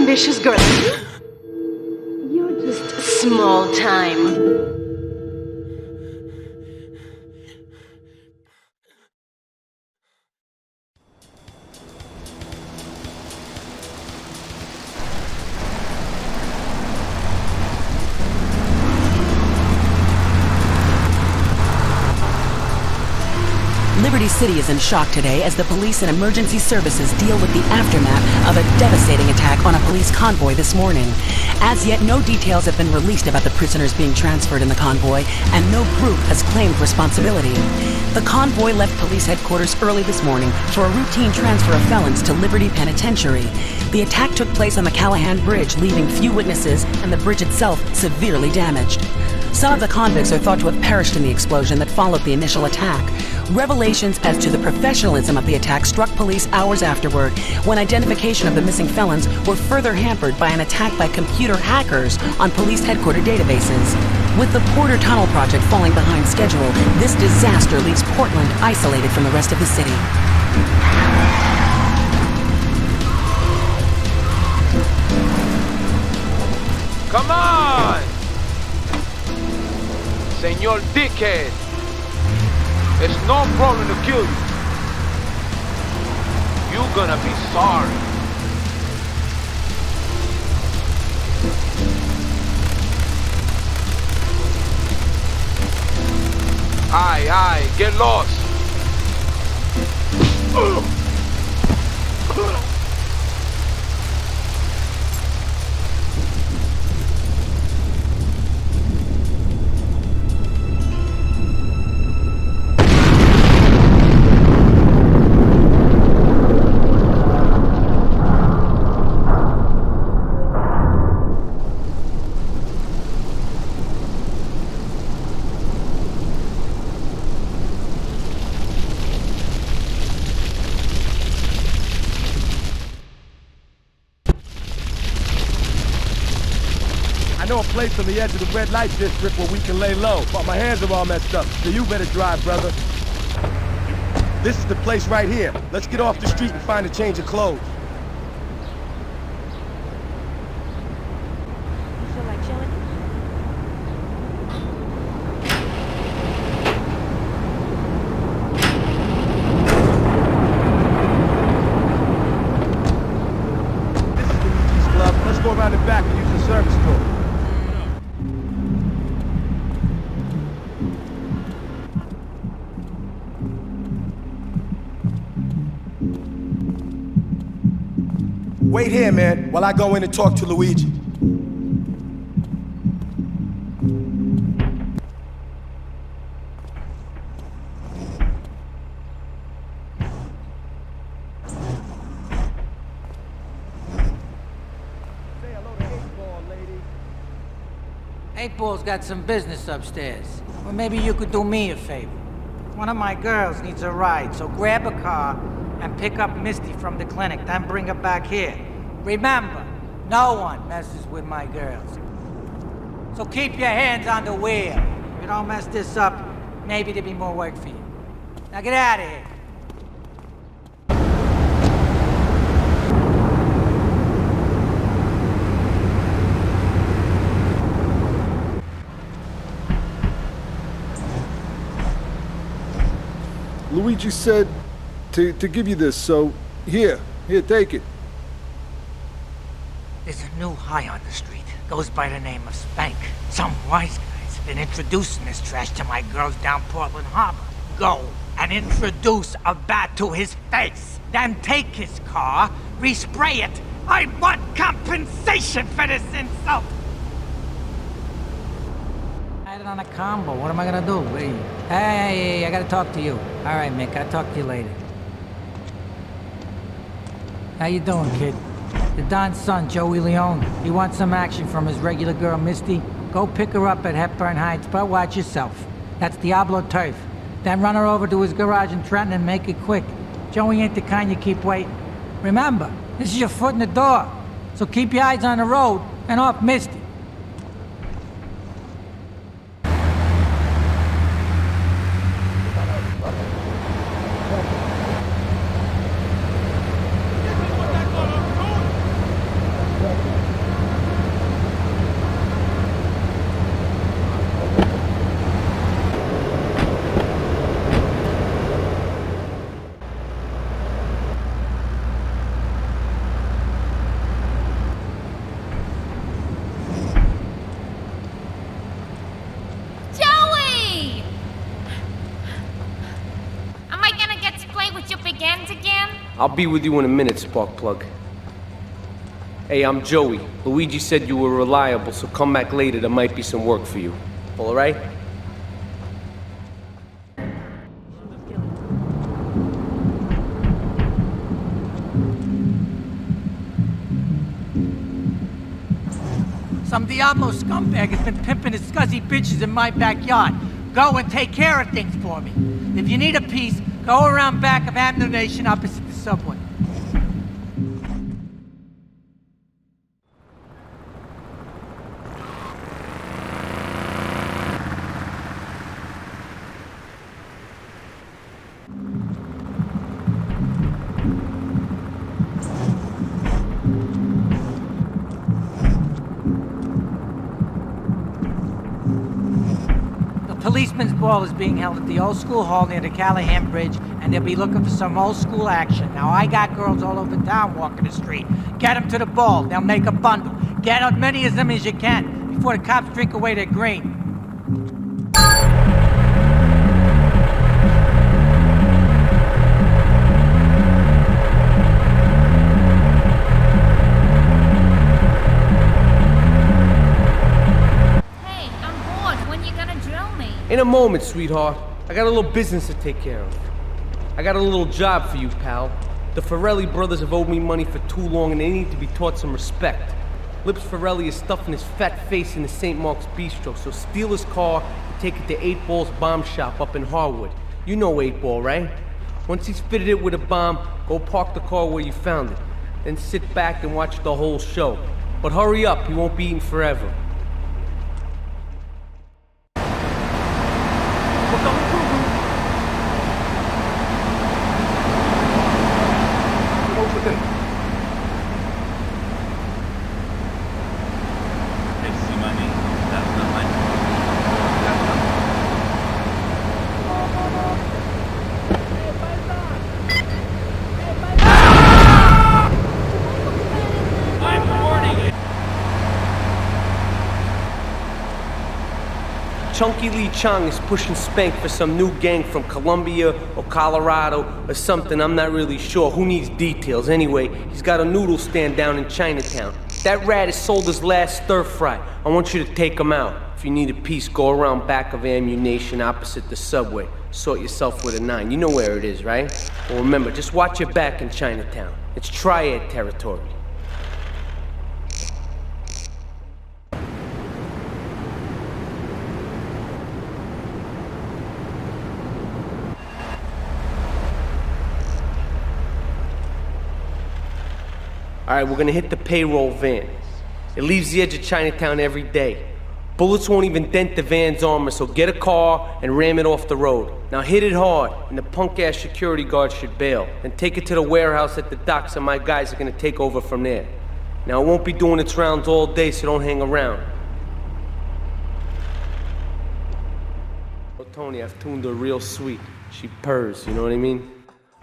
ambitious girl. You're just small time. Liberty City is in shock today as the police and emergency services deal with the aftermath of a devastating attack on a police convoy this morning. As yet, no details have been released about the prisoners being transferred in the convoy, and no group has claimed responsibility. The convoy left police headquarters early this morning for a routine transfer of felons to Liberty Penitentiary. The attack took place on the Callahan Bridge, leaving few witnesses and the bridge itself severely damaged. Some of the convicts are thought to have perished in the explosion that followed the initial attack. Revelations as to the professionalism of the attack struck police hours afterward, when identification of the missing felons were further hampered by an attack by computer hackers on police headquarters databases. With the Porter Tunnel project falling behind schedule, this disaster leaves Portland isolated from the rest of the city. Come on! Señor Dickhead! It's no problem to kill you. You're gonna be sorry. Aye, get lost. I know a place on the edge of the red light district where we can lay low, but my hands are all messed up, so you better drive, brother. This is the place right here. Let's get off the street and find a change of clothes. This is the Luigi's Club. Let's go around the back and use the service door. Wait here, man, while I go in and talk to Luigi. Say hello to 8-Ball, lady. 8-Ball's got some business upstairs. Or maybe you could do me a favor. One of my girls needs a ride, so grab a car and pick up Misty from the clinic, then bring her back here. Remember, no one messes with my girls. So keep your hands on the wheel. If you don't mess this up, maybe there'll be more work for you. Now get out of here. Luigi said to give you this, so here, take it. There's a new high on the street. Goes by the name of Spank. Some wise guys have been introducing this trash to my girls down Portland Harbor. Go and introduce a bat to his face. Then take his car, respray it. I want compensation for this insult. I had it on a combo. What am I gonna do? Hey, I gotta talk to you. All right, Mick, I'll talk to you later. How you doing, kid? The Don's son, Joey Leone. He wants some action from his regular girl, Misty. Go pick her up at Hepburn Heights, but watch yourself. That's Diablo Turf. Then run her over to his garage in Trenton and make it quick. Joey ain't the kind you keep waiting. Remember, this is your foot in the door. So keep your eyes on the road and off Misty. I'll be with you in a minute, Sparkplug. Hey, I'm Joey. Luigi said you were reliable, so come back later. There might be some work for you. All right? Some Diablo scumbag has been pimping his scuzzy bitches in my backyard. Go and take care of things for me. If you need a piece, go around back of Ammunition opposite the subway. Policeman's ball is being held at the old school hall near the Callahan Bridge, and they'll be looking for some old school action. Now, I got girls all over town walking the street. Get them to the ball. They'll make a bundle. Get as many of them as you can before the cops drink away their green. In a moment, sweetheart. I got a little business to take care of. I got a little job for you, pal. The Ferrelli brothers have owed me money for too long and they need to be taught some respect. Lips Ferrelli is stuffing his fat face in the St. Mark's Bistro, so steal his car and take it to 8 Ball's bomb shop up in Harwood. You know 8 Ball, right? Once he's fitted it with a bomb, go park the car where you found it. Then sit back and watch the whole show. But hurry up, he won't be eating forever. Chunky Lee Chong is pushing Spank for some new gang from Colombia or Colorado or something, I'm not really sure. Who needs details? Anyway, he's got a noodle stand down in Chinatown. That rat has sold his last stir fry. I want you to take him out. If you need a piece, go around back of Ammunition opposite the subway. Sort yourself with a 9. You know where it is, right? Well, remember, just watch your back in Chinatown. It's triad territory. All right, we're gonna hit the payroll van. It leaves the edge of Chinatown every day. Bullets won't even dent the van's armor, so get a car and ram it off the road. Now hit it hard, and the punk-ass security guard should bail. Then take it to the warehouse at the docks, and my guys are gonna take over from there. Now it won't be doing its rounds all day, so don't hang around. Oh, Tony, I've tuned her real sweet. She purrs, you know what I mean?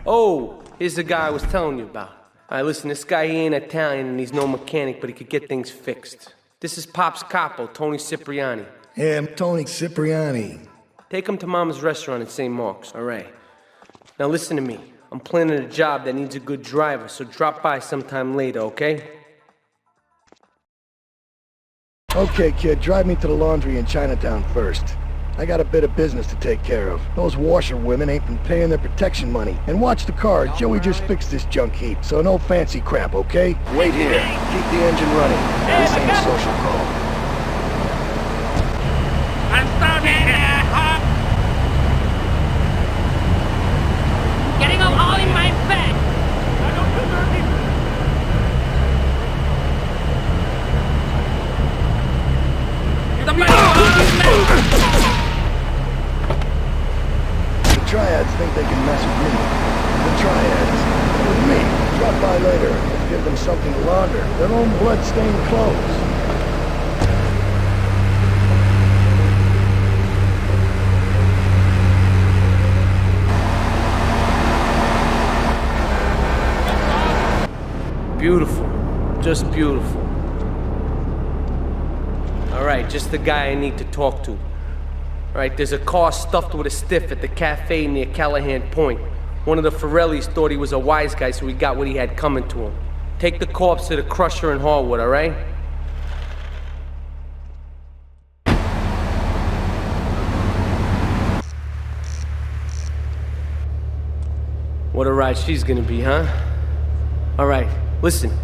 Oh, here's the guy I was telling you about. All right, listen, this guy, he ain't Italian and he's no mechanic, but he could get things fixed. This is Pop's capo, Tony Cipriani. Yeah, I'm Tony Cipriani. Take him to Mama's restaurant in St. Mark's, all right? Now listen to me. I'm planning a job that needs a good driver, so drop by sometime later, okay? Okay, kid, drive me to the laundry in Chinatown first. I got a bit of business to take care of. Those washerwomen ain't been paying their protection money. And watch the car, Joey just fixed this junk heap, so no fancy crap, okay? Wait here. Keep the engine running. This ain't a social call. I'm starving! Getting them all in my bed! I don't deserve it! The Triads think they can mess with me. The Triads. With me. Drop by later. Give them something to launder. Their own blood-stained clothes. Beautiful. Just beautiful. All right, just the guy I need to talk to. All right, there's a car stuffed with a stiff at the cafe near Callahan Point. One of the Forellis thought he was a wise guy, so he got what he had coming to him. Take the corpse to the crusher in Harwood, all right? What a ride she's gonna be, huh? All right, listen.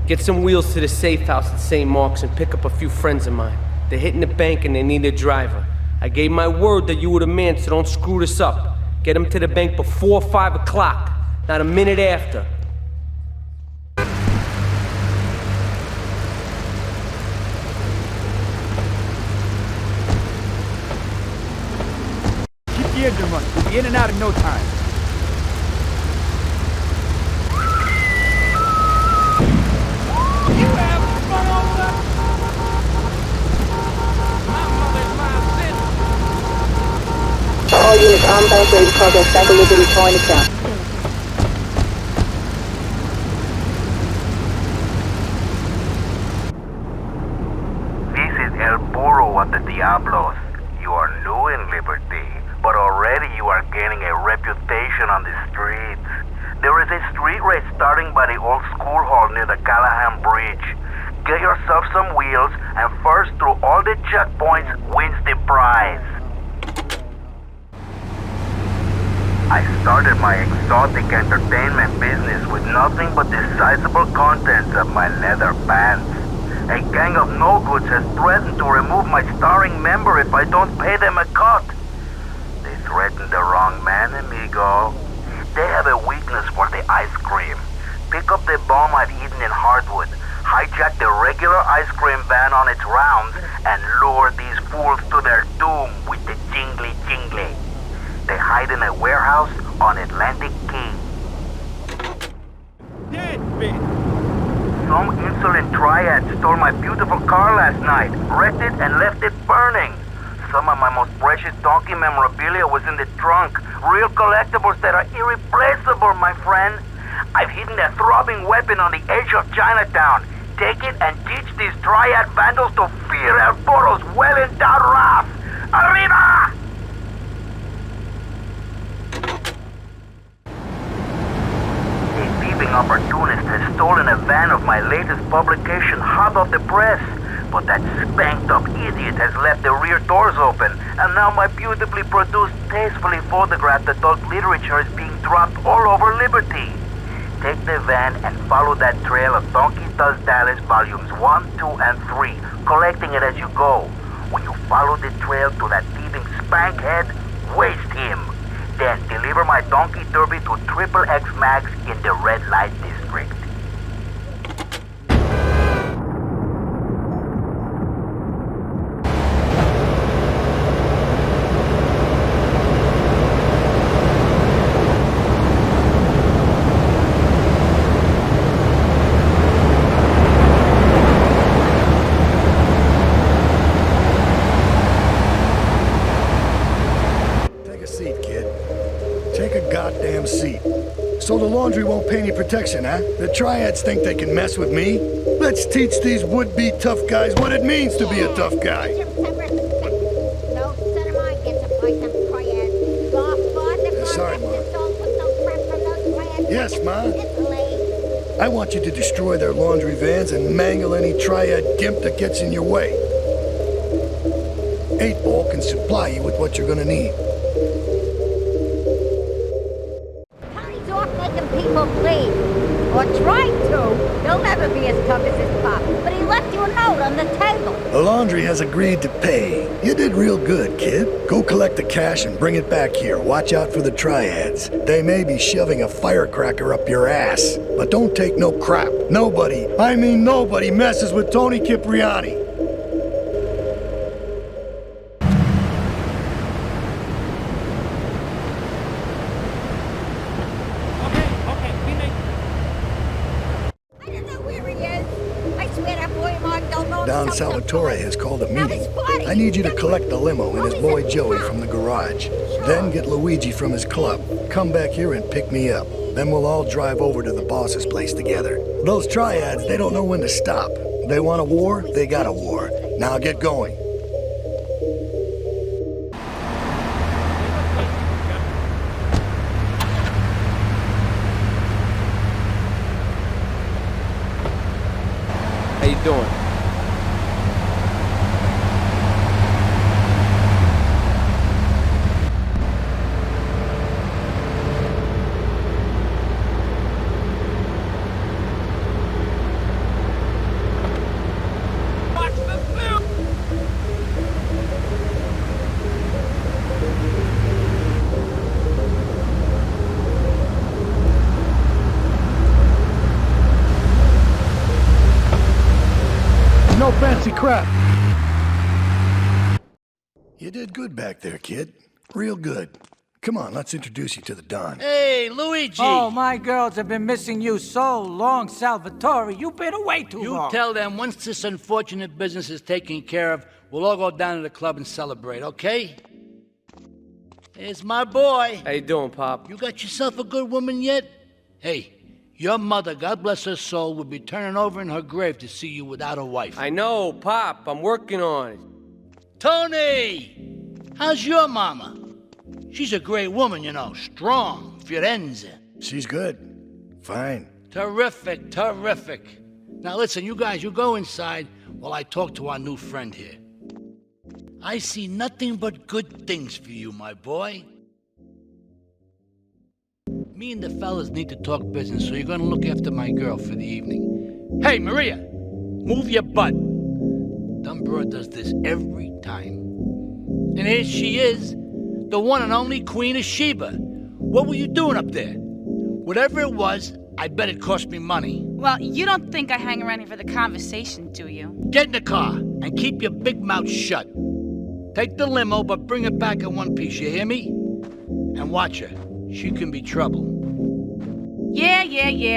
Get some wheels to the safe house at St. Mark's and pick up a few friends of mine. They're hitting the bank and they need a driver. I gave my word that you were the man, so don't screw this up. Get them to the bank before 5 o'clock, not a minute after. Keep the engine running. We'll be in and out in no time. You have fun on that? My mother's my sin. All units on bank ready to progress back to Liberty Chinatown. This is El Burro at the Diablos. You are new in Liberty, but already you are gaining a reputation on the streets. There is a street race starting by the old school hall near the Callahan Bridge. Get yourself some wheels, and first through all the checkpoints wins the prize. I started my exotic entertainment business with nothing but the sizable contents of my leather pants. A gang of no-goods has threatened to remove my starring member if I don't pay them a cut. They threatened the wrong man, amigo. They have a weakness for the ice cream. Pick up the bomb I've eaten in Hardwood, hijack the regular ice cream van on its rounds, and lure these fools to their doom with the jingly-jingly. They hide in a warehouse on Atlantic Key. Dead bitch. Some insolent triad stole my beautiful car last night, wrecked it and left it burning. Some of my most precious donkey memorabilia was in the trunk. Real collectibles that are irreplaceable, my friend. I've hidden a throbbing weapon on the edge of Chinatown. Take it and teach these triad vandals to fear El Burro's well-endowed wrath. Arriba! A thieving opportunist has stolen a van of my latest publication hot off the press. But that spanked-up idiot has left the rear doors open, and now my beautifully produced, tastefully photographed adult literature is being dropped all over Liberty. Take the van and follow that trail of Donkey Does Dallas volumes 1, 2, and 3, collecting it as you go. When you follow the trail to that thieving spankhead, waste him. Then deliver my Donkey Derby to XXX Max in the red light district. So the laundry won't pay any protection, huh? The triads think they can mess with me? Let's teach these would-be tough guys what it means to be a tough guy. Sorry, Ma. Yes, Ma. I want you to destroy their laundry vans and mangle any triad gimp that gets in your way. 8-Ball can supply you with what you're gonna need. People please, or tried to. He'll never be as tough as his pop, but he left you a note on the table. The laundry has agreed to pay. You did real good, kid. Go collect the cash and bring it back here. Watch out for the triads. They may be shoving a firecracker up your ass, but don't take no crap. Nobody, I mean nobody, messes with Tony Cipriani. Don Salvatore has called a meeting. I need you to collect the limo and his boy Joey from the garage. Then get Luigi from his club. Come back here and pick me up. Then we'll all drive over to the boss's place together. Those triads, they don't know when to stop. They want a war, they got a war. Now get going. crap. You did good back there, kid. Real good. Come on, let's introduce you to the Don. Hey, Luigi! Oh, my girls have been missing you so long, Salvatore. You've been away too long. You tell them once this unfortunate business is taken care of, we'll all go down to the club and celebrate, okay? Here's my boy. How you doing, Pop? You got yourself a good woman yet? Hey, your mother, God bless her soul, would be turning over in her grave to see you without a wife. I know, Pop. I'm working on it. Tony! How's your mama? She's a great woman, you know. Strong. Firenze. She's good. Fine. Terrific, terrific. Now listen, you guys, you go inside while I talk to our new friend here. I see nothing but good things for you, my boy. Me and the fellas need to talk business, so you're gonna look after my girl for the evening. Hey, Maria, move your butt. Dumb broad does this every time. And here she is, the one and only Queen of Sheba. What were you doing up there? Whatever it was, I bet it cost me money. Well, you don't think I hang around here for the conversation, do you? Get in the car and keep your big mouth shut. Take the limo, but bring it back in one piece, you hear me? And watch her. She can be trouble. Yeah.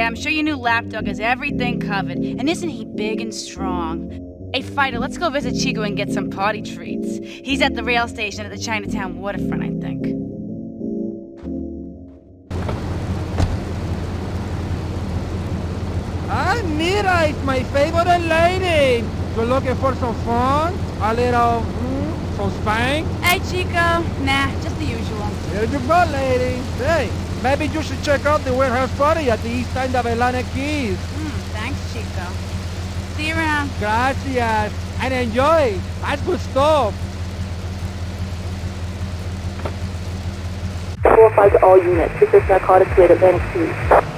I'm sure your new lapdog has everything covered. And isn't he big and strong? Hey, Fighter, let's go visit Chico and get some party treats. He's at the rail station at the Chinatown waterfront, I think. Mira, it's my favorite lady. You're looking for some fun? A little, some spank? Hey, Chico. Nah, just the usual. Here you go, lady. Hey, maybe you should check out the warehouse party at the east end of Atlantic Keys. Thanks, Chico. See you around. Gracias. And enjoy. That's good stuff. 4-5 to all units. Resist narcotics with Atlantic Keys.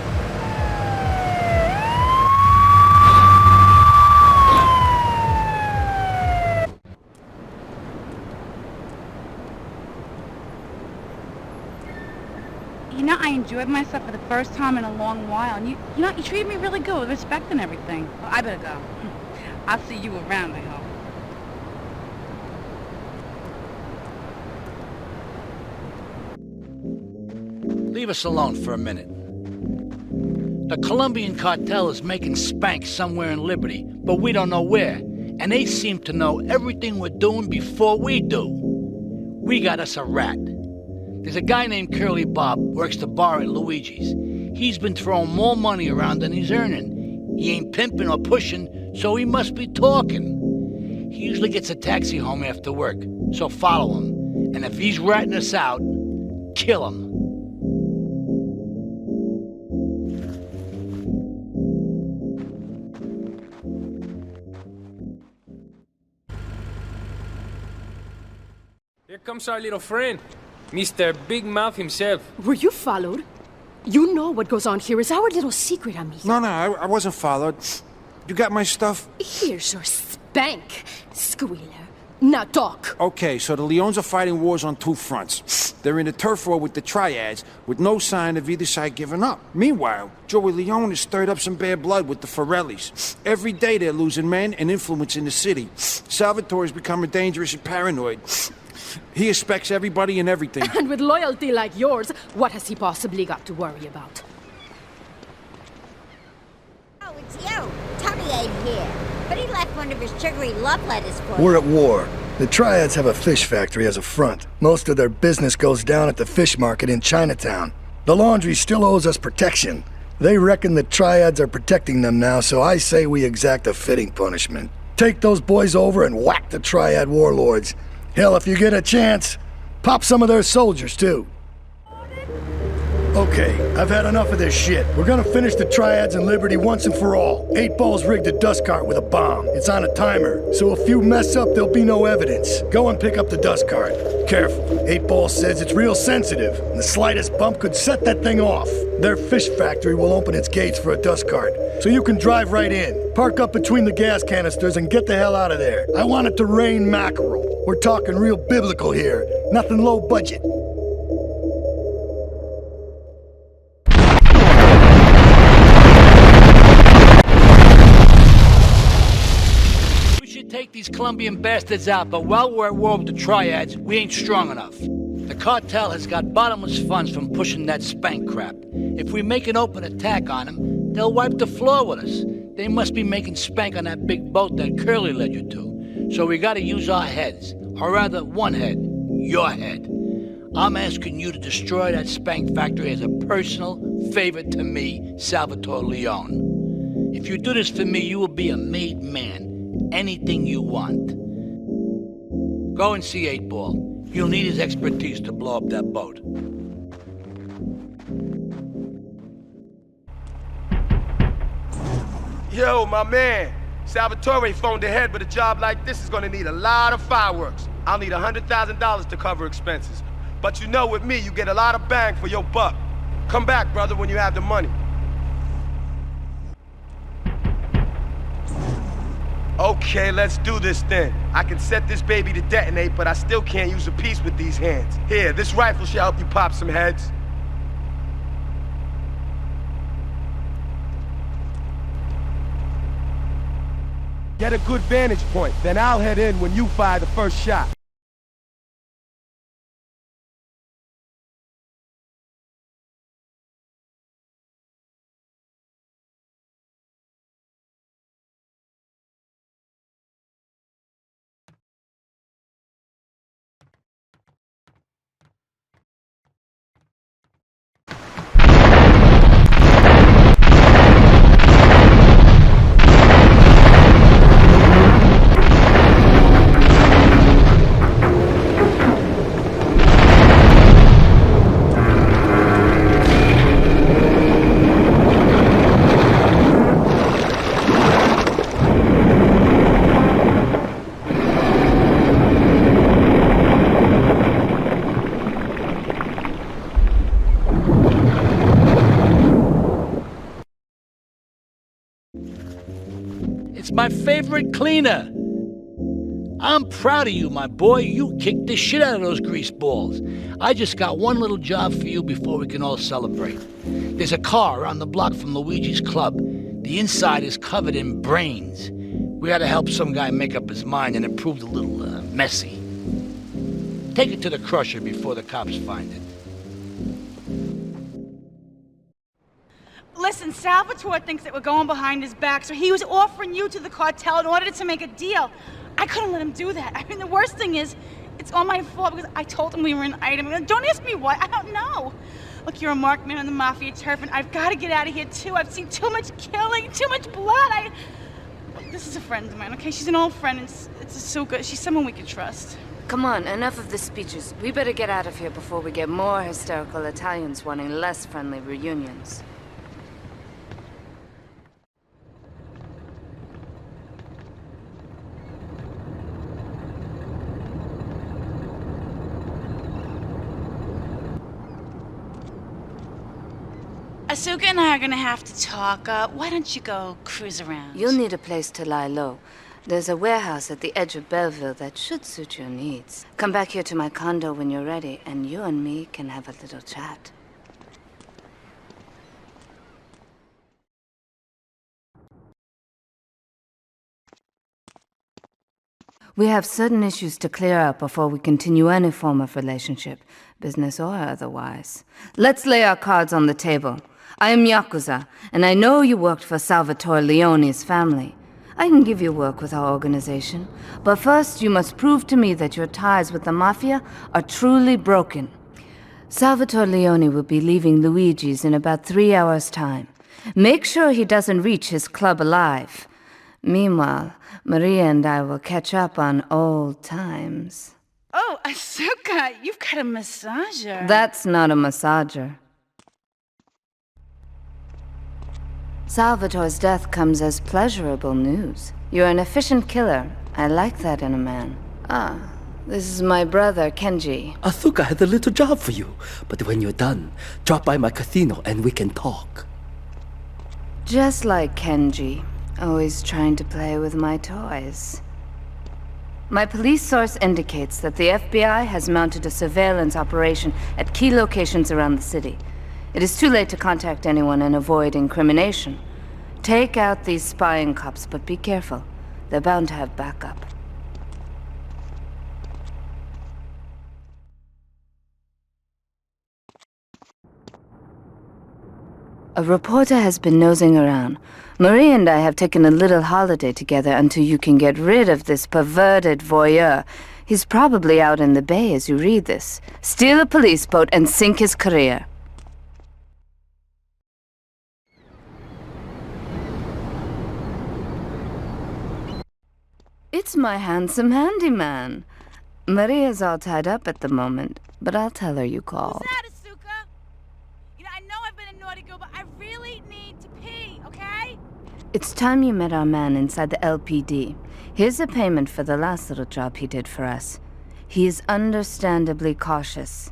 You know, I enjoyed myself for the first time in a long while, and you treated me really good with respect and everything. Well, I better go. I'll see you around, I hope. Leave us alone for a minute. The Colombian cartel is making spank somewhere in Liberty, but we don't know where. And they seem to know everything we're doing before we do. We got us a rat. There's a guy named Curly Bob, works the bar at Luigi's. He's been throwing more money around than he's earning. He ain't pimping or pushing, so he must be talking. He usually gets a taxi home after work, so follow him. And if he's ratting us out, kill him. Here comes our little friend, Mr. Big Mouth himself. Were you followed? You know what goes on here is our little secret, amigo. No, I wasn't followed. You got my stuff? Here's your spank, squealer. Now talk. Okay, so the Leons are fighting wars on two fronts. They're in a turf war with the Triads, with no sign of either side giving up. Meanwhile, Joey Leone has stirred up some bad blood with the Forellis. Every day they're losing men and influence in the city. Salvatore's becoming dangerous and paranoid. He expects everybody and everything. And with loyalty like yours, what has he possibly got to worry about? Oh, it's you. Tony ain't here. But he left one of his sugary love letters for you. We're at war. The Triads have a fish factory as a front. Most of their business goes down at the fish market in Chinatown. The laundry still owes us protection. They reckon the Triads are protecting them now, so I say we exact a fitting punishment. Take those boys over and whack the Triad warlords. Hell, if you get a chance, pop some of their soldiers, too. Okay, I've had enough of this shit. We're gonna finish the Triads and Liberty once and for all. 8 Ball's rigged a dust cart with a bomb. It's on a timer, so if you mess up, there'll be no evidence. Go and pick up the dust cart. Careful, 8 Ball says it's real sensitive, and the slightest bump could set that thing off. Their fish factory will open its gates for a dust cart, so you can drive right in. Park up between the gas canisters and get the hell out of there. I want it to rain mackerel. We're talking real biblical here, nothing low budget. Take these Colombian bastards out, but while we're at war with the triads, we ain't strong enough. The cartel has got bottomless funds from pushing that spank crap. If we make an open attack on them, they'll wipe the floor with us. They must be making spank on that big boat that Curly led you to. So we gotta use our heads. Or rather, one head. Your head. I'm asking you to destroy that spank factory as a personal favor to me, Salvatore Leone. If you do this for me, you will be a made man. Anything you want. Go and see 8-Ball. You'll need his expertise to blow up that boat. Yo, my man. Salvatore phoned ahead, but a job like this is gonna need a lot of fireworks. I'll need $100,000 to cover expenses. But you know, with me, you get a lot of bang for your buck. Come back, brother, when you have the money. Okay, let's do this then. I can set this baby to detonate, but I still can't use a piece with these hands. Here, this rifle should help you pop some heads. Get a good vantage point, then I'll head in when you fire the first shot. It's my favorite cleaner. I'm proud of you, my boy. You kicked the shit out of those grease balls. I just got one little job for you before we can all celebrate. There's a car around the block from Luigi's club. The inside is covered in brains. We gotta help some guy make up his mind, and it proved a little messy. Take it to the crusher before the cops find it. Listen, Salvatore thinks that we're going behind his back, so he was offering you to the cartel in order to make a deal. I couldn't let him do that. I mean, the worst thing is, it's all my fault because I told him we were an item. Don't ask me why, I don't know. Look, you're a marked man on the mafia turf, and I've got to get out of here, too. I've seen too much killing, too much blood. This is a friend of mine, okay? She's an old friend, and it's so good. She's someone we can trust. Come on, enough of the speeches. We better get out of here before we get more hysterical Italians wanting less friendly reunions. Asuka and I are gonna have to talk. Why don't you go cruise around? You'll need a place to lie low. There's a warehouse at the edge of Belleville that should suit your needs. Come back here to my condo when you're ready, and you and me can have a little chat. We have certain issues to clear up before we continue any form of relationship, business or otherwise. Let's lay our cards on the table. I am Yakuza, and I know you worked for Salvatore Leone's family. I can give you work with our organization, but first you must prove to me that your ties with the Mafia are truly broken. Salvatore Leone will be leaving Luigi's in about 3 hours' time. Make sure he doesn't reach his club alive. Meanwhile, Maria and I will catch up on old times. Oh, Asuka, you've got a massager. That's not a massager. Salvatore's death comes as pleasurable news. You're an efficient killer. I like that in a man. Ah, this is my brother, Kenji. Asuka has a little job for you, but when you're done, drop by my casino and we can talk. Just like Kenji, always trying to play with my toys. My police source indicates that the FBI has mounted a surveillance operation at key locations around the city. It is too late to contact anyone and avoid incrimination. Take out these spying cops, but be careful. They're bound to have backup. A reporter has been nosing around. Marie and I have taken a little holiday together until you can get rid of this perverted voyeur. He's probably out in the bay as you read this. Steal a police boat and sink his career. It's my handsome handyman. Maria's all tied up at the moment, but I'll tell her you called. Who's that, Asuka? You know, I know I've been a naughty girl, but I really need to pee, okay? It's time you met our man inside the LPD. Here's a payment for the last little job he did for us. He is understandably cautious.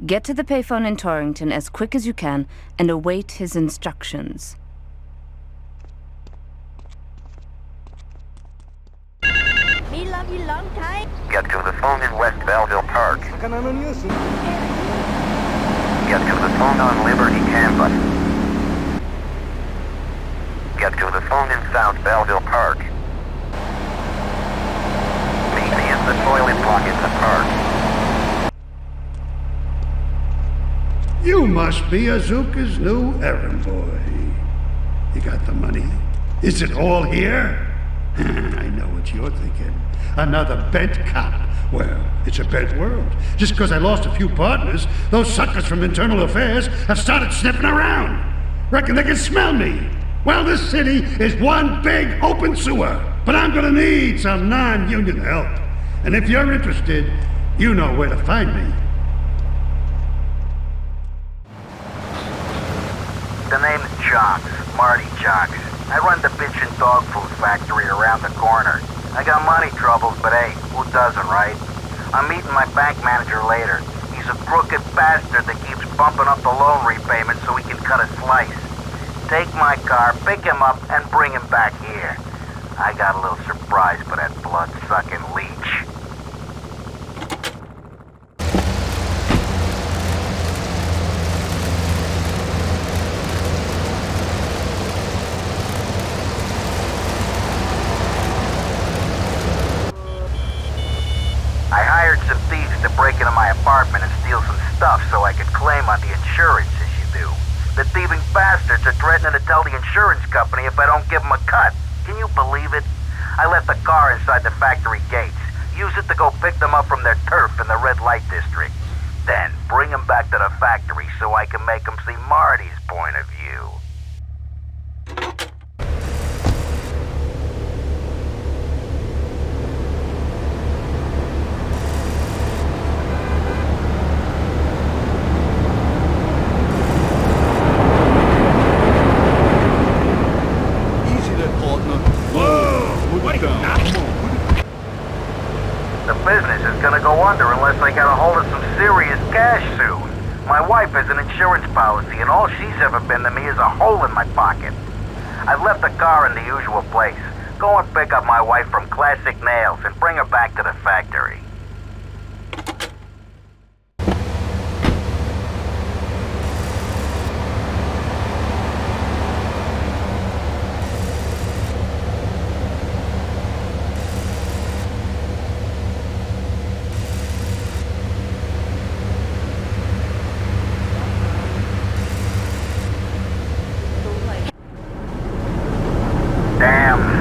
Get to the payphone in Torrington as quick as you can and await his instructions. Me love you long time. Get to the phone in West Belleville Park. Get to the phone on Liberty campus. Get to the phone in South Belleville Park. Meet me in the toilet block in the park. You must be Azuka's new errand boy. You got the money? Is it all here? I know what you're thinking. Another bent cop. Well, it's a bent world. Just because I lost a few partners, those suckers from Internal Affairs have started sniffing around. Reckon they can smell me. Well, this city is one big open sewer. But I'm gonna need some non-union help. And if you're interested, you know where to find me. The name's Jocks, Marty Jocks. I run the bitchin' dog food factory around the corner. I got money troubles, but hey, who doesn't, right? I'm meeting my bank manager later. He's a crooked bastard that keeps bumping up the loan repayment so he can cut a slice. Take my car, pick him up, and bring him back here. I got a little surprise for that blood-sucking leech. I hired some thieves to break into my apartment and steal some stuff so I could claim on the insurance, as you do. The thieving bastards are threatening to tell the insurance company if I don't give them a cut. Can you believe it? I left the car inside the factory gates. Use it to go pick them up from their turf in the red light district. Then bring them back to the factory so I can make them see Marty's point of view. Unless I get a hold of some serious cash soon. My wife has an insurance policy, and all she's ever been to me is a hole in my pocket. I've left the car in the usual place. Go and pick up my wife from Classic Nails and bring her back to the factory.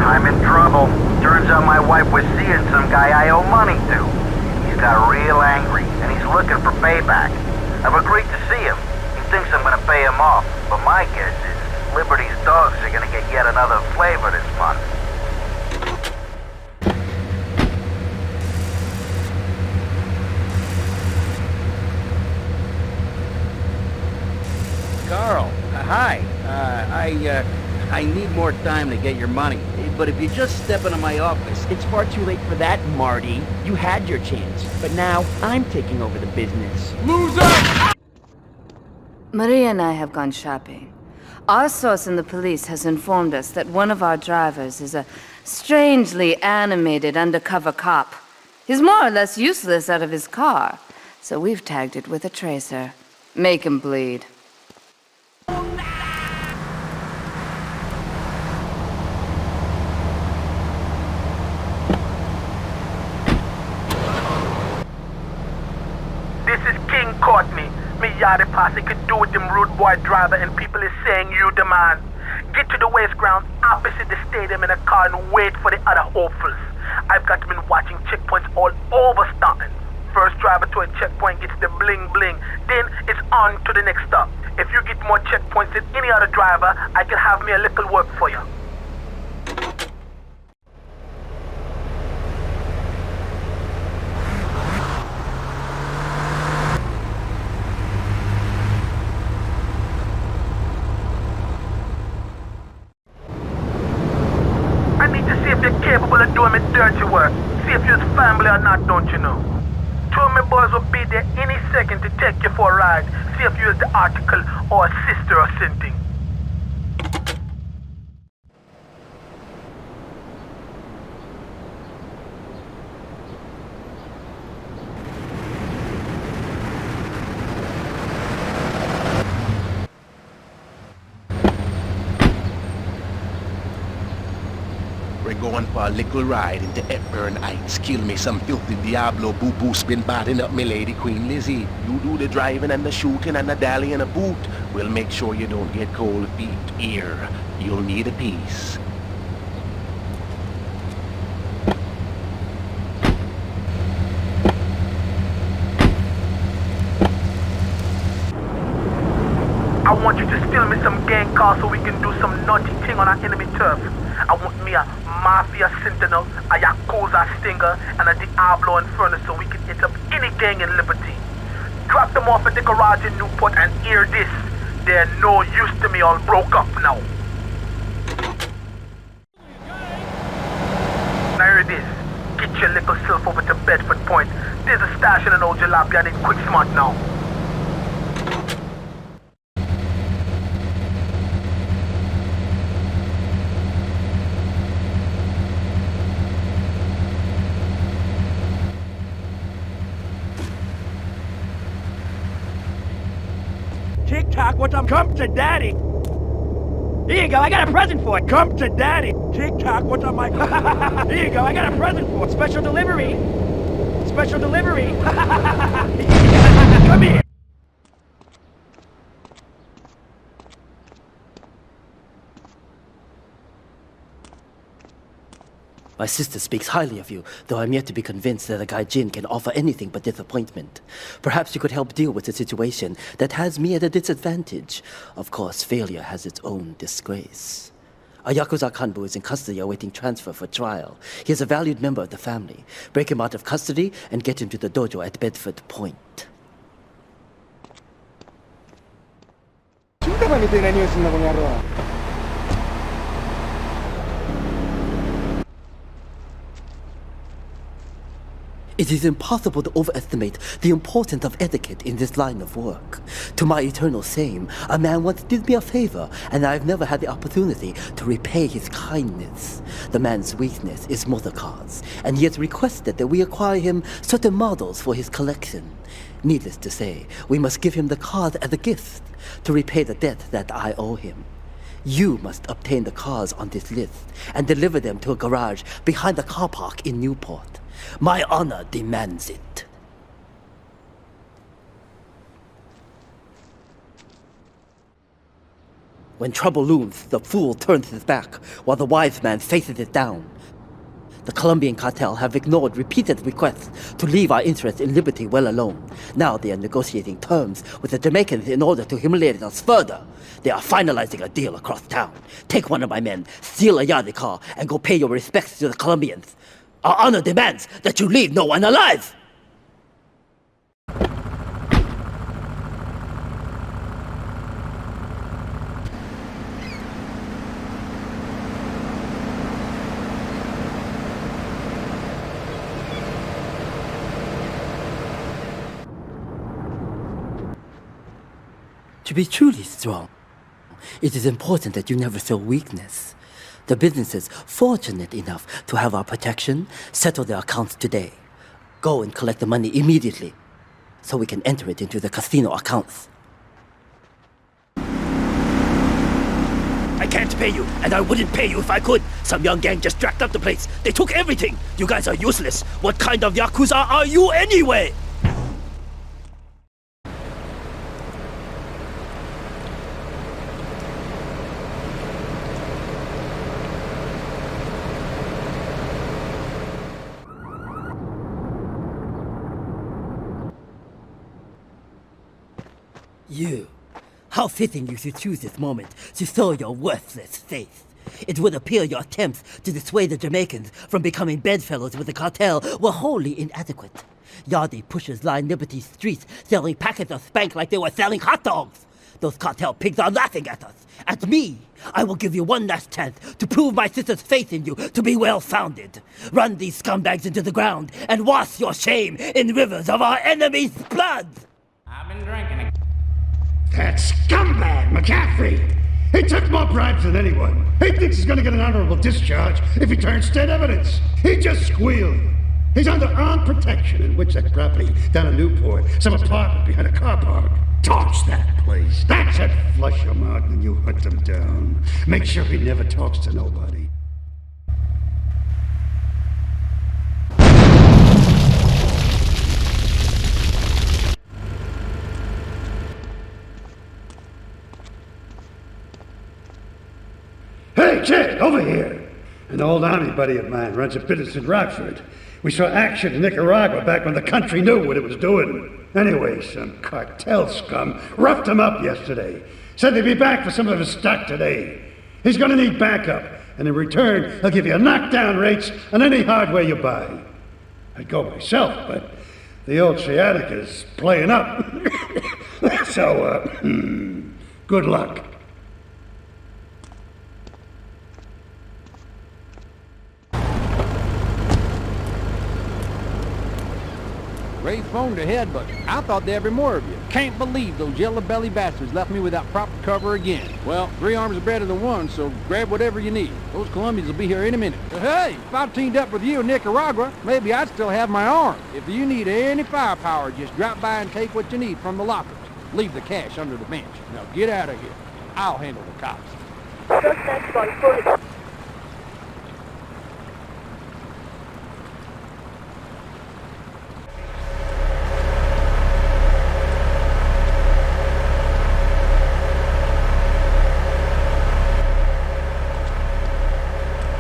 I'm in trouble. Turns out my wife was seeing some guy I owe money to. He's got real angry, and he's looking for payback. I've agreed to see him. He thinks I'm gonna pay him off, but my guess is Liberty's dogs are gonna get yet another flavor this month. Carl, hi. I need more time to get your money. But if you just step into my office... It's far too late for that, Marty. You had your chance. But now, I'm taking over the business. Loser! Maria and I have gone shopping. Our source in the police has informed us that one of our drivers is a strangely animated undercover cop. He's more or less useless out of his car, so we've tagged it with a tracer. Make him bleed. This is King Courtney. Me yardie posse could do with them rude boy driver and people is saying you the man. Get to the waste ground opposite the stadium in a car and wait for the other hopefuls. I've got been watching checkpoints all over Staunton. First driver to a checkpoint gets the bling bling, then it's on to the next stop. If you get more checkpoints than any other driver, I can have me a little work for you. Capable of doing me dirty work. See if you're family or not, don't you know? Two of my boys will be there any second to take you for a ride. See if you're the article or a sister or something. We're going for a little ride into Hepburn Heights. Kill me some filthy Diablo boo-boo's been batting up me lady Queen Lizzie. You do the driving and the shooting and the dally and a boot. We'll make sure you don't get cold feet. Here, you'll need a piece. I want you to steal me some gang cars so we can do some naughty thing on our enemy turf. I want me a Mafia Sentinel, a Yakuza Stinger, and a Diablo Inferno so we can hit up any gang in Liberty. Drop them off at the garage in Newport and hear this. They're no use to me, all broke up now. Now hear this. Get your little self over to Bedford Point. There's a stash in an old jalopy and it's quick smart now. TikTok, what's up? Come to daddy. Here you go, I got a present for you. Come to daddy. TikTok, what's up, Mike? Here you go, I got a present for you. Special delivery. Special delivery. Come here. My sister speaks highly of you, though I'm yet to be convinced that a guy Jin can offer anything but disappointment. Perhaps you could help deal with a situation that has me at a disadvantage. Of course, failure has its own disgrace. A Yakuza Kanbu is in custody awaiting transfer for trial. He is a valued member of the family. Break him out of custody and get him to the dojo at Bedford Point. It is impossible to overestimate the importance of etiquette in this line of work. To my eternal shame, a man once did me a favor, and I've never had the opportunity to repay his kindness. The man's weakness is motor cars, and he has requested that we acquire him certain models for his collection. Needless to say, we must give him the cars as a gift to repay the debt that I owe him. You must obtain the cars on this list and deliver them to a garage behind the car park in Newport. My honor demands it. When trouble looms, the fool turns his back, while the wise man faces it down. The Colombian cartel have ignored repeated requests to leave our interests in liberty well alone. Now they are negotiating terms with the Jamaicans in order to humiliate us further. They are finalizing a deal across town. Take one of my men, steal a Yardie car, and go pay your respects to the Colombians. Our honor demands that you leave no one alive! To be truly strong, it is important that you never show weakness. The businesses fortunate enough to have our protection settle their accounts today. Go and collect the money immediately, so we can enter it into the casino accounts. I can't pay you, and I wouldn't pay you if I could. Some young gang just jacked up the place. They took everything. You guys are useless. What kind of Yakuza are you anyway? You. How fitting you should choose this moment to show your worthless face. It would appear your attempts to dissuade the Jamaicans from becoming bedfellows with the cartel were wholly inadequate. Yardie pushers line Liberty streets selling packets of spank like they were selling hot dogs. Those cartel pigs are laughing at us. At me! I will give you one last chance to prove my sister's faith in you to be well-founded. Run these scumbags into the ground and wash your shame in rivers of our enemy's blood! I've been drinking. That scumbag, McCaffrey! He took more bribes than anyone. He thinks he's gonna get an honorable discharge if he turns state evidence. He just squealed. He's under armed protection in Witchett property down in Newport, some apartment behind a car park. Torch that place. That's it. Flush him out and you hunt him down. Make sure he never talks to nobody. Hey, kid, over here! An old army buddy of mine runs a business in Rockford. We saw action in Nicaragua back when the country knew what it was doing. Anyway, some cartel scum roughed him up yesterday. Said they'd be back for some of his stock today. He's gonna need backup, and in return, he'll give you knockdown rates on any hardware you buy. I'd go myself, but the old sciatica's playing up. So, good luck. Great phone ahead, but I thought there'd be more of you. Can't believe those yellow-belly bastards left me without proper cover again. Well, 3 arms are better than 1, so grab whatever you need. Those Colombians will be here any minute. Hey, if I teamed up with you in Nicaragua, maybe I'd still have my arm. If you need any firepower, just drop by and take what you need from the lockers. Leave the cash under the bench. Now get out of here. I'll handle the cops. Suspect on foot.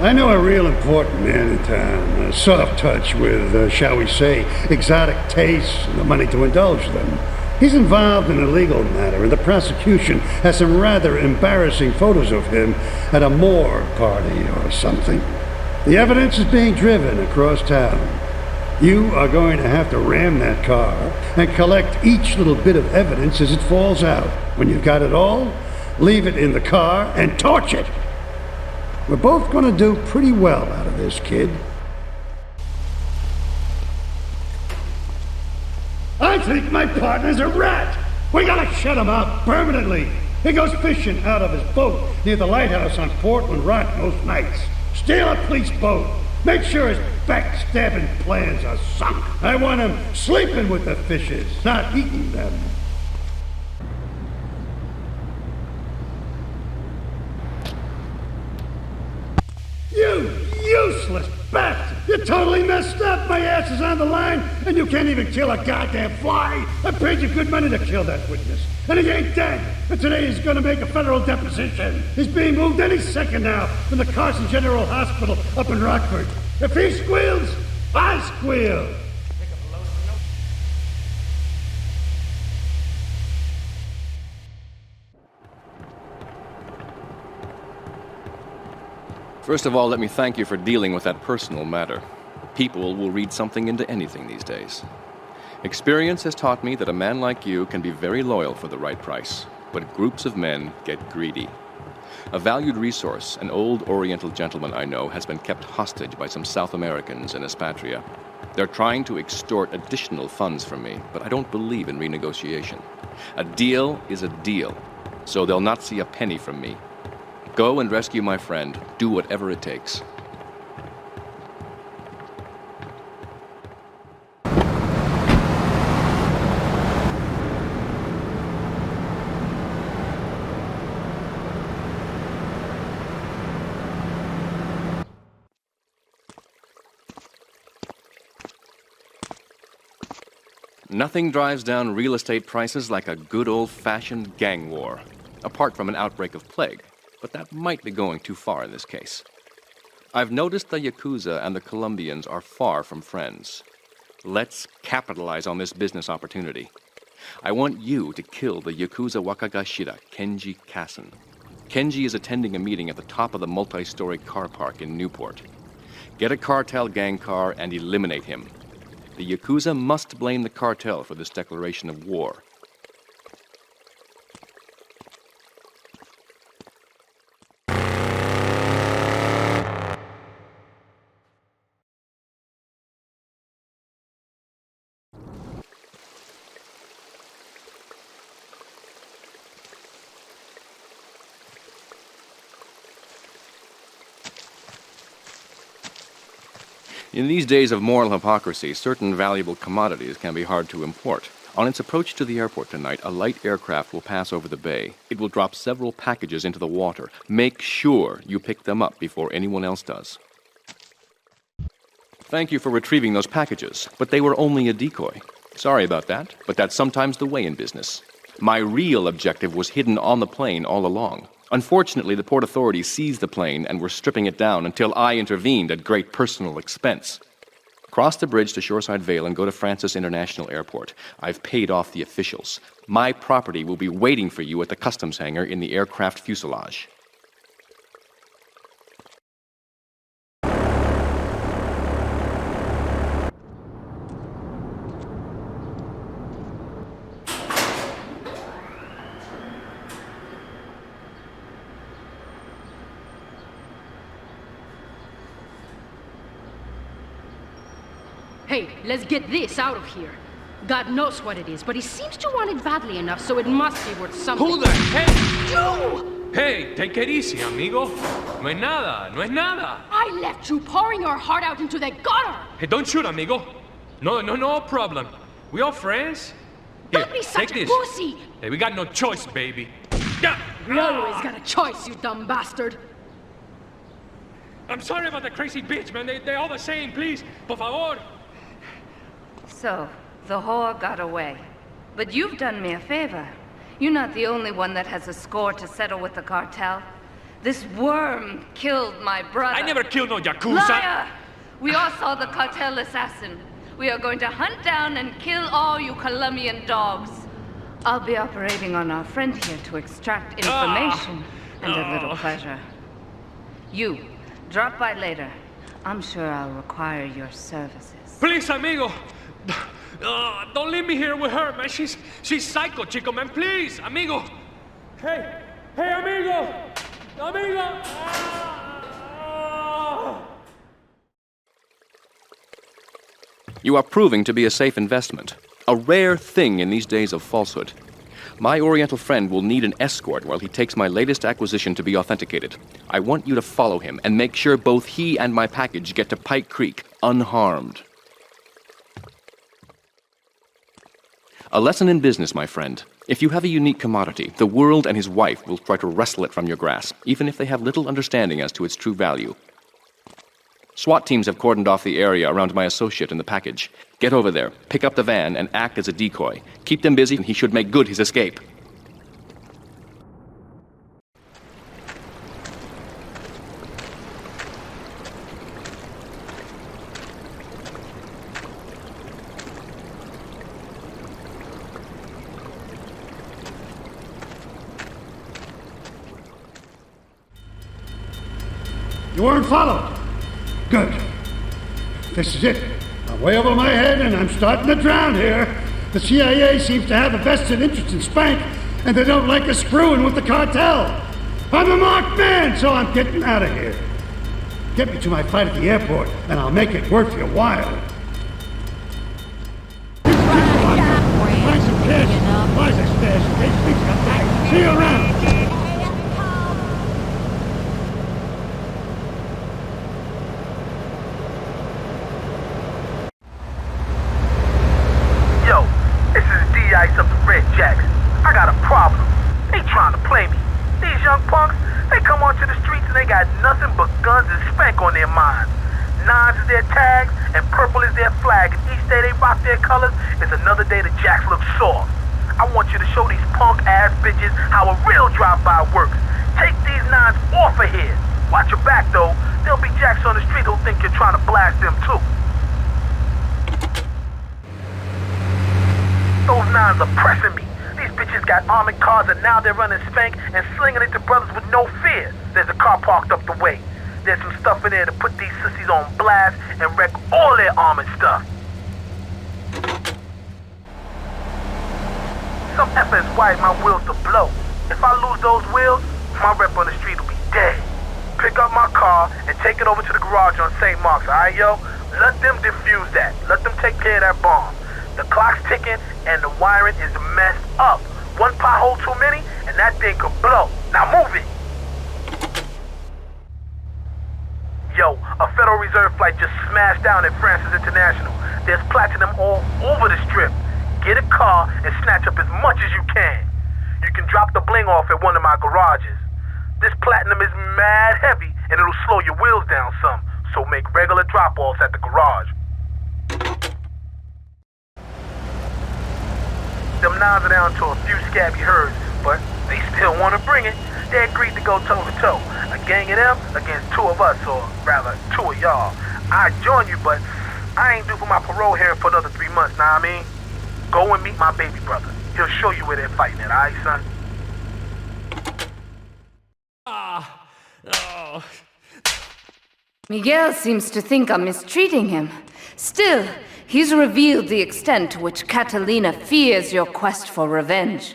I know a real important man in town, a soft touch with, shall we say, exotic tastes and the money to indulge them. He's involved in a legal matter, and the prosecution has some rather embarrassing photos of him at a Moore party or something. The evidence is being driven across town. You are going to have to ram that car and collect each little bit of evidence as it falls out. When you've got it all, leave it in the car and torch it. We're both gonna do pretty well out of this, kid. I think my partner's a rat! We gotta shut him out permanently! He goes fishing out of his boat near the lighthouse on Portland Rock most nights. Steal a police boat. Make sure his backstabbing plans are sunk. I want him sleeping with the fishes, not eating them. You useless bastard! You're totally messed up! My ass is on the line, and you can't even kill a goddamn fly! I paid you good money to kill that witness, and he ain't dead! And today he's gonna make a federal deposition! He's being moved any second now from the Carson General Hospital up in Rockford. If he squeals, I squeal! First of all, let me thank you for dealing with that personal matter. People will read something into anything these days. Experience has taught me that a man like you can be very loyal for the right price, but groups of men get greedy. A valued resource, an old Oriental gentleman I know, has been kept hostage by some South Americans in Espatria. They're trying to extort additional funds from me, but I don't believe in renegotiation. A deal is a deal, so they'll not see a penny from me. Go and rescue my friend. Do whatever it takes. Nothing drives down real estate prices like a good old-fashioned gang war, apart from an outbreak of plague. But that might be going too far in this case. I've noticed the Yakuza and the Colombians are far from friends. Let's capitalize on this business opportunity. I want you to kill the Yakuza Wakagashira, Kenji Kassen. Kenji is attending a meeting at the top of the multi-story car park in Newport. Get a cartel gang car and eliminate him. The Yakuza must blame the cartel for this declaration of war. In these days of moral hypocrisy, certain valuable commodities can be hard to import. On its approach to the airport tonight, a light aircraft will pass over the bay. It will drop several packages into the water. Make sure you pick them up before anyone else does. Thank you for retrieving those packages, but they were only a decoy. Sorry about that, but that's sometimes the way in business. My real objective was hidden on the plane all along. Unfortunately, the port authorities seized the plane and were stripping it down until I intervened at great personal expense. Cross the bridge to Shoreside Vale and go to Francis International Airport. I've paid off the officials. My property will be waiting for you at the customs hangar in the aircraft fuselage. Hey, let's get this out of here. God knows what it is, but he seems to want it badly enough, so it must be worth something. Who the heck? You! Hey, take it easy, amigo. No es nada, no es nada. I left you pouring your heart out into the gutter! Hey, don't shoot, amigo. No problem. We all friends. Here, Don't be such take a this. pussy! Hey, we got no choice, baby. Yeah. We always got a choice, you dumb bastard. I'm sorry about the crazy bitch, man. They're all the same, please. Por favor. So, the whore got away. But you've done me a favor. You're not the only one that has a score to settle with the cartel. This worm killed my brother. I never killed no Yakuza. Liar! We all saw the cartel assassin. We are going to hunt down and kill all you Colombian dogs. I'll be operating on our friend here to extract information and a little pleasure. You, drop by later. I'm sure I'll require your services. Please, amigo. Don't leave me here with her, man. She's psycho, chico, man. Please, amigo. Hey, amigo. Amigo. You are proving to be a safe investment. A rare thing in these days of falsehood. My Oriental friend will need an escort while he takes my latest acquisition to be authenticated. I want you to follow him and make sure both he and my package get to Pike Creek unharmed. A lesson in business, my friend. If you have a unique commodity, the world and his wife will try to wrestle it from your grasp, even if they have little understanding as to its true value. SWAT teams have cordoned off the area around my associate and the package. Get over there, pick up the van, and act as a decoy. Keep them busy, and he should make good his escape. You weren't followed. Good. This is it. I'm way over my head and I'm starting to drown here. The CIA seems to have a vested interest in Spank, and they don't like us screwing with the cartel. I'm a marked man, so I'm getting out of here. Get me to my flight at the airport, and I'll make it worth your while. Find some cash. Buy some stash. See you around. Up the Red Jacks. I got a problem. They trying to play me. These young punks, they come onto the streets and they got nothing but guns and Spank on their minds. Nines is their tags and purple is their flag, and each day they rock their colors is another day the Jacks look soft. I want you to show these punk ass bitches how a real drive-by works. Take these nines off of here. Watch your back though. There'll be Jacks on the street who'll think you're trying to blast them too. Those Them nines are pressing me. These bitches got armored cars and now they're running spank and slinging it to brothers with no fear. There's a car parked up the way. There's some stuff in there to put these sissies on blast and wreck all their armored stuff. Some effort has wired my wheels to blow. If I lose those wheels, my rep on the street will be dead. Pick up my car and take it over to the garage on St. Mark's, alright, yo? Let them defuse that. Let them take care of that bomb. The clock's ticking and the wiring is messed up. One pothole too many and that thing could blow. Now move it. Yo, a Federal Reserve flight just smashed down at Francis International. There's platinum all over the strip. Get a car and snatch up as much as you can. You can drop the bling off at one of my garages. This platinum is mad heavy and it'll slow your wheels down some, so make regular drop-offs at the garage. Them nines are down to a few scabby herds, but they still want to bring it. They agreed to go toe-to-toe. A gang of them against two of us, or rather, two of y'all. I'd join you, but I ain't due for my parole here for another 3 months, know what I mean? Go and meet my baby brother. He'll show you where they're fighting at, alright, son? Miguel seems to think I'm mistreating him. Still, he's revealed the extent to which Catalina fears your quest for revenge.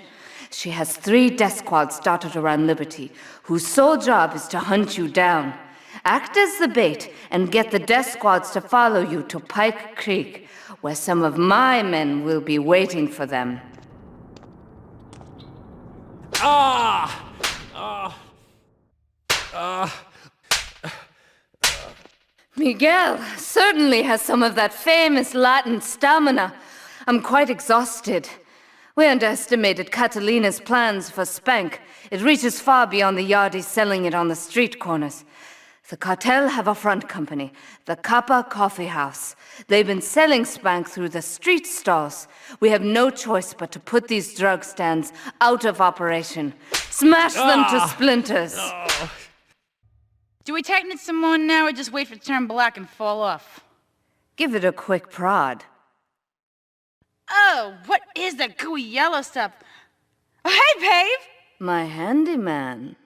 She has 3 death squads dotted around Liberty, whose sole job is to hunt you down. Act as the bait and get the death squads to follow you to Pike Creek, where some of my men will be waiting for them. Miguel certainly has some of that famous Latin stamina. I'm quite exhausted. We underestimated Catalina's plans for Spank. It reaches far beyond the yardies selling it on the street corners. The cartel have a front company, the Kappa Coffee House. They've been selling Spank through the street stalls. We have no choice but to put these drug stands out of operation. Smash them to splinters. Do we tighten it some more now, or just wait for it to turn black and fall off? Give it a quick prod. Oh, what is that gooey yellow stuff? Oh, hey, babe! My handyman.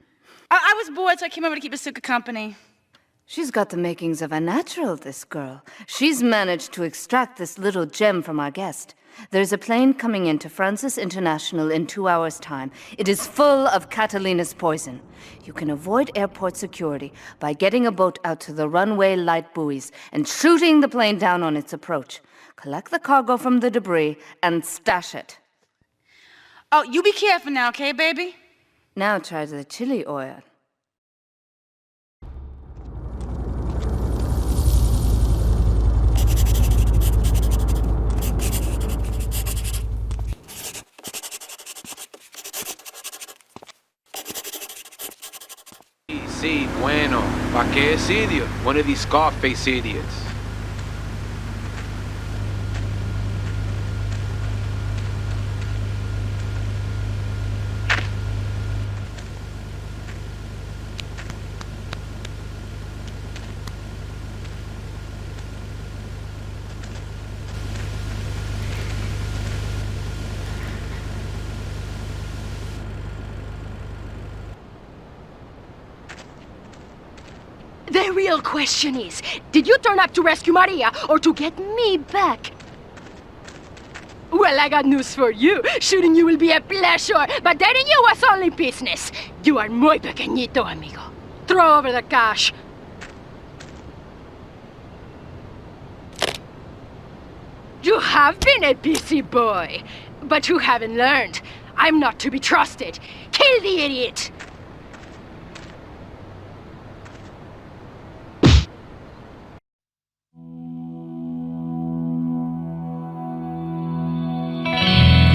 I was bored, so I came over to keep Asuka company. She's got the makings of a natural, this girl. She's managed to extract this little gem from our guest. There's a plane coming into Francis International in 2 hours' time. It is full of Catalina's poison. You can avoid airport security by getting a boat out to the runway light buoys and shooting the plane down on its approach. Collect the cargo from the debris and stash it. Oh, you be careful now, okay, baby? Now try the chili oil. Sí, bueno. ¿Pa qué es idiot? One of these Scarface idiots. The real question is, did you turn up to rescue Maria or to get me back? Well, I got news for you. Shooting you will be a pleasure, but dating you was only business. You are muy pequeñito, amigo. Throw over the cash. You have been a busy boy, but you haven't learned. I'm not to be trusted. Kill the idiot!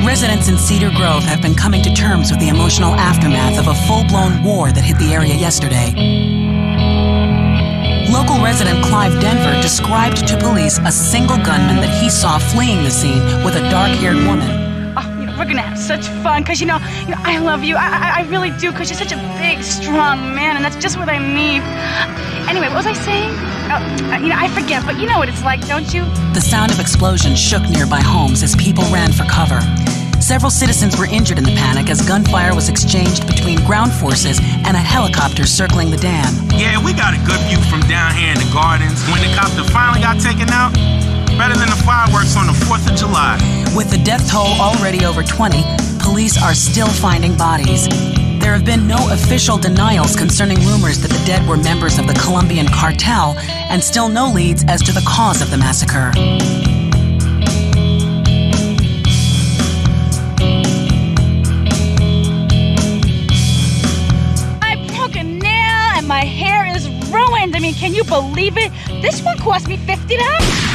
Residents in Cedar Grove have been coming to terms with the emotional aftermath of a full-blown war that hit the area yesterday. Local resident Clive Denver described to police a single gunman that he saw fleeing the scene with a dark-haired woman. Oh, we're gonna have such fun, because, I love you. I really do, because you're such a big, strong man, and that's just what I need. Anyway, what was I saying? I forget, but you know what it's like, don't you? The sound of explosions shook nearby homes as people ran for cover. Several citizens were injured in the panic as gunfire was exchanged between ground forces and a helicopter circling the dam. Yeah, we got a good view from down here in the gardens. When the copter finally got taken out, better than the fireworks on the 4th of July. With the death toll already over 20, police are still finding bodies. There have been no official denials concerning rumors that the dead were members of the Colombian cartel, and still no leads as to the cause of the massacre. My hair is ruined. I mean, can you believe it? This one cost me $50.